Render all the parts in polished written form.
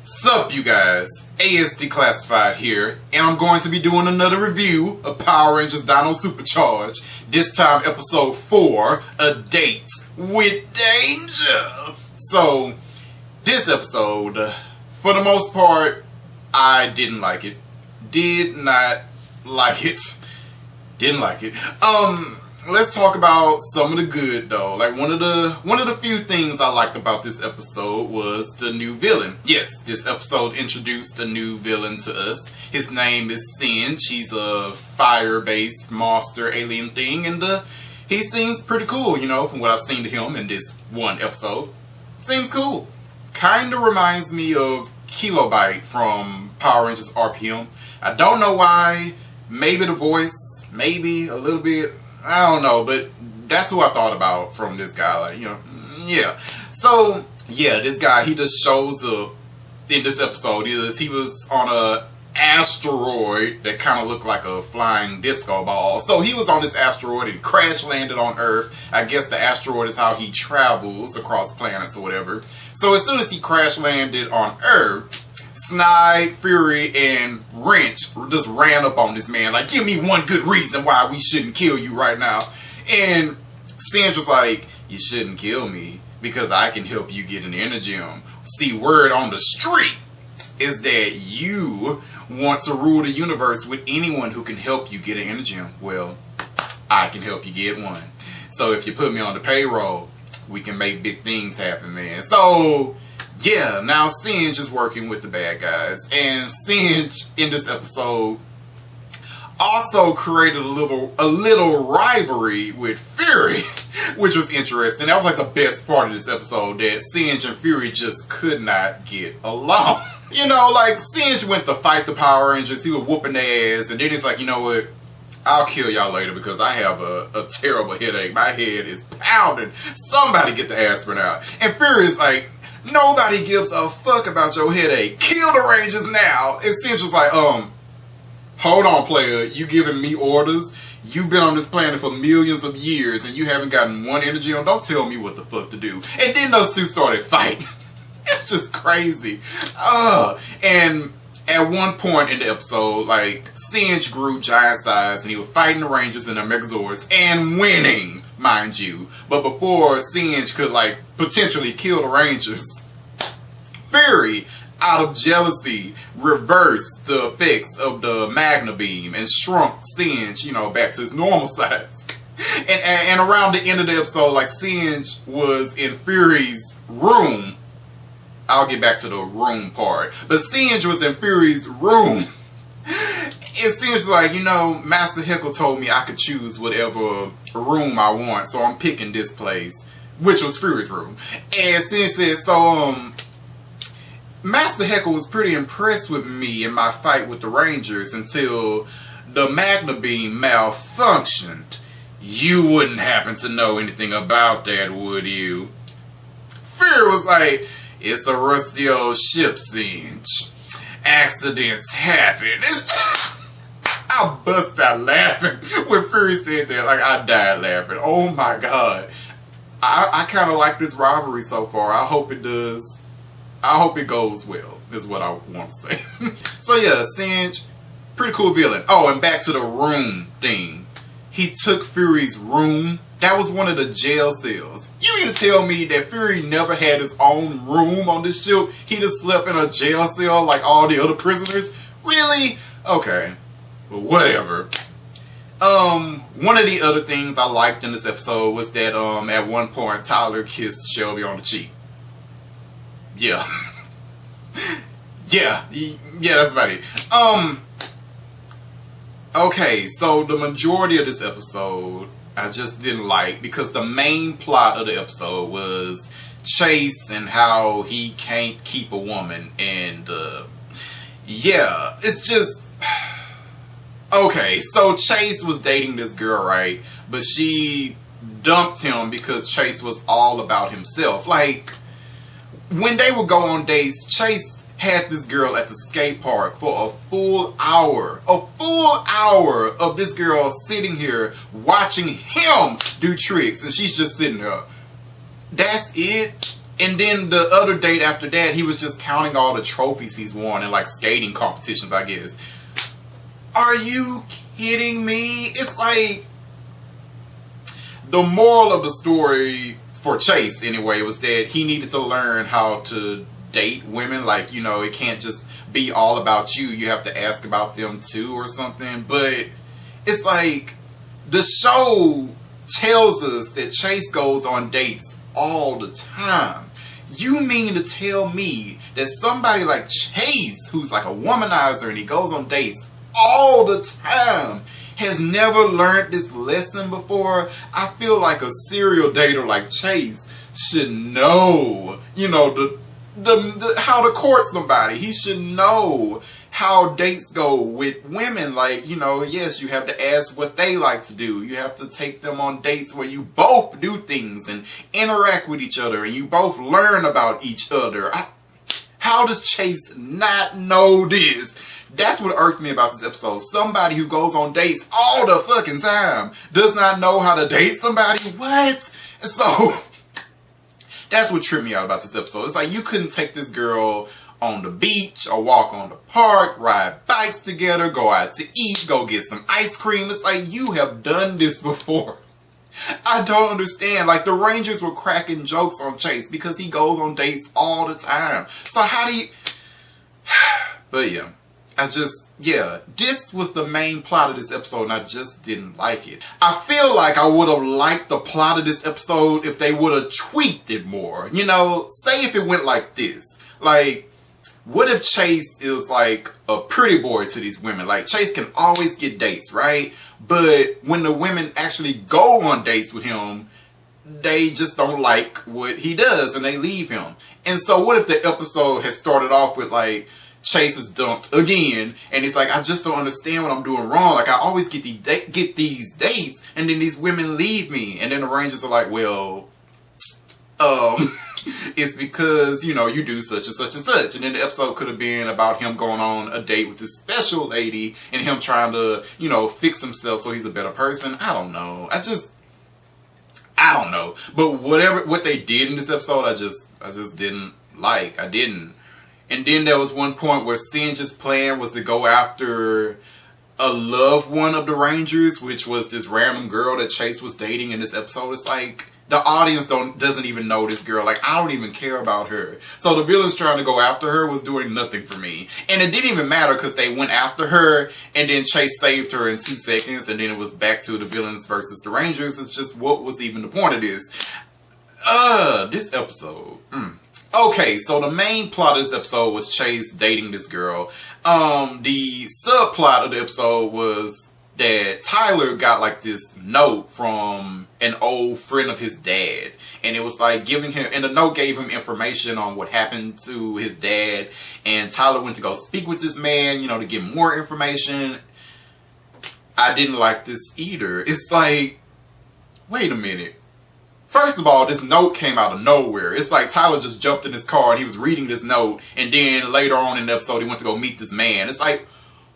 Sup you guys, ASD Classified here, and I'm going to be doing another review of Power Rangers Dino Supercharged. This time episode 4, A Date with Danger. So, this episode, for the most part, I didn't like it. Did not like it. Didn't like it. Let's talk about some of the good though. Like one of the few things I liked about this episode was the new villain. Yes, this episode introduced a new villain to us. His name is Singe. He's a fire-based monster alien thing, and he seems pretty cool, you know, from what I've seen to him in this one episode. Seems cool. Kinda reminds me of Kilobyte from Power Rangers RPM. I don't know why. Maybe the voice, maybe a little bit. I don't know, but that's who I thought about from this guy. Like, you know, yeah. So, yeah, this guy, he just shows up in this episode. He was on a asteroid that kind of looked like a flying disco ball. So he was on this asteroid and crash landed on Earth. I guess the asteroid is how he travels across planets or whatever. So as soon as he crash landed on Earth, Snide, Fury, and Wrench just ran up on this man like, give me one good reason why we shouldn't kill you right now. And Singe was like, you shouldn't kill me because I can help you get an energy gem. See, word on the street is that you want to rule the universe with anyone who can help you get an energy gem. Well, I can help you get one. So if you put me on the payroll, we can make big things happen, man. So yeah, now Singe is working with the bad guys, and Singe in this episode also created a little rivalry with Fury, which was interesting. That was like the best part of this episode, that Singe and Fury just could not get along. You know, like Singe went to fight the Power Rangers, he was whooping their ass, and then he's like, you know what? I'll kill y'all later because I have a terrible headache. My head is pounding. Somebody get the aspirin out. And Fury is like, nobody gives a fuck about your headache. Kill the Rangers now. And Singe was like, hold on, player. You giving me orders? You've been on this planet for millions of years and you haven't gotten one energy on. Don't tell me what the fuck to do. And then those two started fighting. It's just crazy. And at one point in the episode, like, Singe grew giant size and he was fighting the Rangers and their Megazords and winning, mind you. But before Singe could, like, potentially kill the Rangers, Fury, out of jealousy, reversed the effects of the Magna Beam and shrunk Singe, you know, back to his normal size. And around the end of the episode, like, Singe was in Fury's room. I'll get back to the room part. But Singe was in Fury's room. And Singe was like, you know, Master Heckle told me I could choose whatever room I want, so I'm picking this place, which was Fury's room. And Singe said, so, Master Heckle was pretty impressed with me in my fight with the Rangers until the Magna Beam malfunctioned. You wouldn't happen to know anything about that, would you? Fury was like, it's a rusty old ship, Singe. Accidents happen. I bust out laughing when Fury said that. Like, I died laughing. Oh my god. I kind of like this rivalry so far. I hope it does. I hope it goes well, is what I want to say. So yeah, Singe, pretty cool villain. Oh, and back to the room thing. He took Fury's room. That was one of the jail cells. You mean to tell me that Fury never had his own room on this ship? He just slept in a jail cell like all the other prisoners? Really? Okay. But whatever. One of the other things I liked in this episode was that at one point Tyler kissed Shelby on the cheek. Yeah. Yeah, that's about it. Okay, so the majority of this episode I just didn't like, because the main plot of the episode was Chase and how he can't keep a woman, and yeah, it's just okay. So Chase was dating this girl, right? But she dumped him because Chase was all about himself. Like, when they would go on dates, Chase had this girl at the skate park for a full hour of this girl sitting here watching him do tricks, and she's just sitting there. That's it? And then the other date after that, he was just counting all the trophies he's won in like skating competitions, I guess. Are you kidding me? It's like, the moral of the story for Chase anyway was that he needed to learn how to date women. Like, you know, it can't just be all about you. You have to ask about them too or something. But it's like, the show tells us that Chase goes on dates all the time. You mean to tell me that somebody like Chase, who's like a womanizer and he goes on dates all the time, has never learned this lesson before? I feel like a serial dater like Chase should know, you know, how to court somebody. He should know how dates go with women. Like, you know, yes, you have to ask what they like to do. You have to take them on dates where you both do things and interact with each other and you both learn about each other. How does Chase not know this? That's what irked me about this episode. Somebody who goes on dates all the fucking time does not know how to date somebody? What? And so, that's what tripped me out about this episode. It's like, you couldn't take this girl on the beach or walk on the park, ride bikes together, go out to eat, go get some ice cream. It's like, you have done this before. I don't understand. Like, the Rangers were cracking jokes on Chase because he goes on dates all the time. So how do you... But yeah, this was the main plot of this episode and I just didn't like it. I feel like I would have liked the plot of this episode if they would have tweaked it more. You know, say if it went like this. Like, what if Chase is like a pretty boy to these women? Like, Chase can always get dates, right? But when the women actually go on dates with him, they just don't like what he does and they leave him. And so what if the episode has started off with like, Chase is dumped again, and he's like, I just don't understand what I'm doing wrong. Like, I always get these dates, and then these women leave me. And then the Rangers are like, well, it's because, you know, you do such and such and such. And then the episode could have been about him going on a date with this special lady, and him trying to, you know, fix himself so he's a better person. I don't know. I don't know. But what they did in this episode, I just didn't like. I didn't. And then there was one point where Singe's plan was to go after a loved one of the Rangers, which was this random girl that Chase was dating in this episode. It's like, the audience doesn't even know this girl. Like, I don't even care about her. So the villains trying to go after her was doing nothing for me. And it didn't even matter because they went after her and then Chase saved her in 2 seconds and then it was back to the villains versus the Rangers. It's just, what was even the point of this? This episode. Okay, so the main plot of this episode was Chase dating this girl. The subplot of the episode was that Tyler got like this note from an old friend of his dad. And it was like giving him, and the note gave him information on what happened to his dad. And Tyler went to go speak with this man, you know, to get more information. I didn't like this either. It's like, wait a minute. First of all, this note came out of nowhere. It's like Tyler just jumped in his car and he was reading this note. And then later on in the episode, he went to go meet this man. It's like,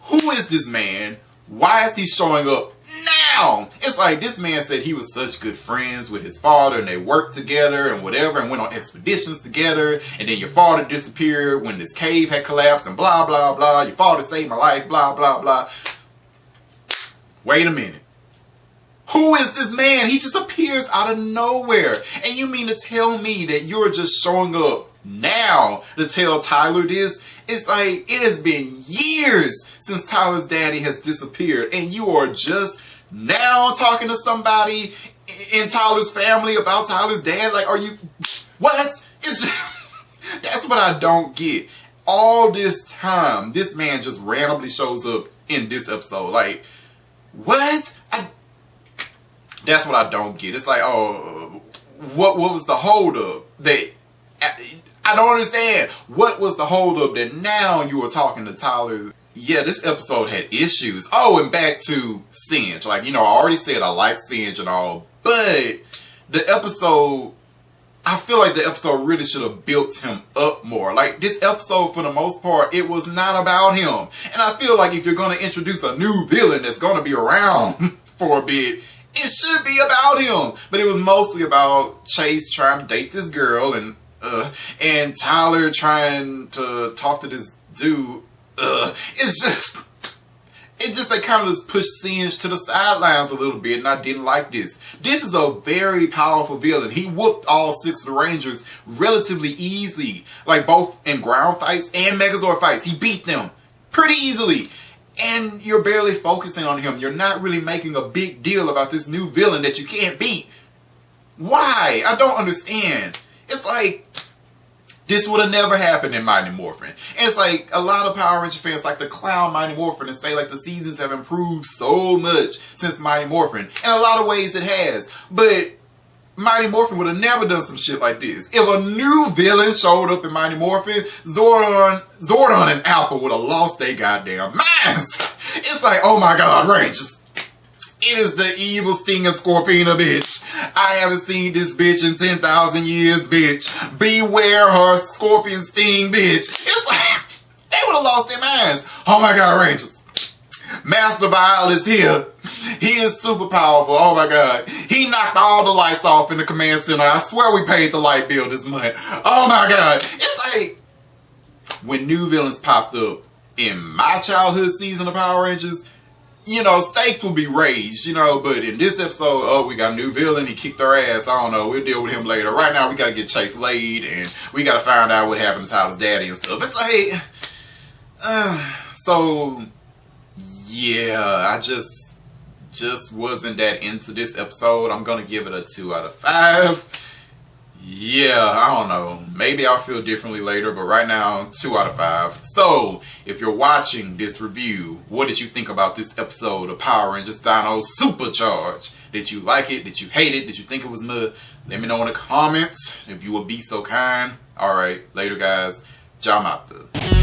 who is this man? Why is he showing up now? It's like, this man said he was such good friends with his father and they worked together and whatever and went on expeditions together. And then your father disappeared when this cave had collapsed and blah, blah, blah. Your father saved my life, blah, blah, blah. Wait a minute. Who is this man? He just appears out of nowhere. And you mean to tell me that you're just showing up now to tell Tyler this? It's like, it has been years since Tyler's daddy has disappeared. And you are just now talking to somebody in Tyler's family about Tyler's dad? Like, are you... What? It's just, that's what I don't get. All this time, this man just randomly shows up in this episode. Like, what? That's what I don't get. It's like, oh, what was the holdup? I don't understand. What was the holdup that now you are talking to Tyler? Yeah, this episode had issues. Oh, and back to Singe. Like, you know, I already said I like Singe and all, but the episode, I feel like the episode really should have built him up more. Like, this episode, for the most part, it was not about him. And I feel like if you're going to introduce a new villain that's going to be around for a bit, it should be about him. But it was mostly about Chase trying to date this girl and And Tyler trying to talk to this dude, it's just they kind of just pushed Singe to the sidelines a little bit, and I didn't like this. This is a very powerful villain. He whooped all 6 of the Rangers relatively easily, like both in ground fights and Megazord fights. He beat them pretty easily. And you're barely focusing on him. You're not really making a big deal about this new villain that you can't beat. Why? I don't understand. It's like, this would have never happened in Mighty Morphin. And it's like, a lot of Power Ranger fans like to clown Mighty Morphin and say like the seasons have improved so much since Mighty Morphin. In a lot of ways it has. But Mighty Morphin would have never done some shit like this. If a new villain showed up in Mighty Morphin, Zordon and Alpha would have lost their goddamn minds. It's like, oh my god, Rangers. It is the evil Sting and Scorpina, bitch. I haven't seen this bitch in 10,000 years, bitch. Beware her, Scorpion Sting, bitch. It's like, they would have lost their minds. Oh my god, Rangers. Master Vile is here. He is super powerful. Oh my god. He knocked all the lights off in the command center. I swear we paid the light bill this month. Oh my god. It's like, when new villains popped up in my childhood season of Power Rangers, you know, stakes will be raised, you know, but in this episode, oh, we got a new villain, he kicked our ass, I don't know, we'll deal with him later. Right now, we gotta get Chase laid, and we gotta find out what happened to Tyler's daddy and stuff. It's like, so, yeah, I just wasn't that into this episode. I'm gonna give it a 2 out of 5. Yeah, I don't know. Maybe I'll feel differently later, but right now, 2 out of 5. So, if you're watching this review, what did you think about this episode of Power Rangers Dino Supercharged? Did you like it? Did you hate it? Did you think it was mud? Let me know in the comments if you would be so kind. Alright, later guys. Jamata.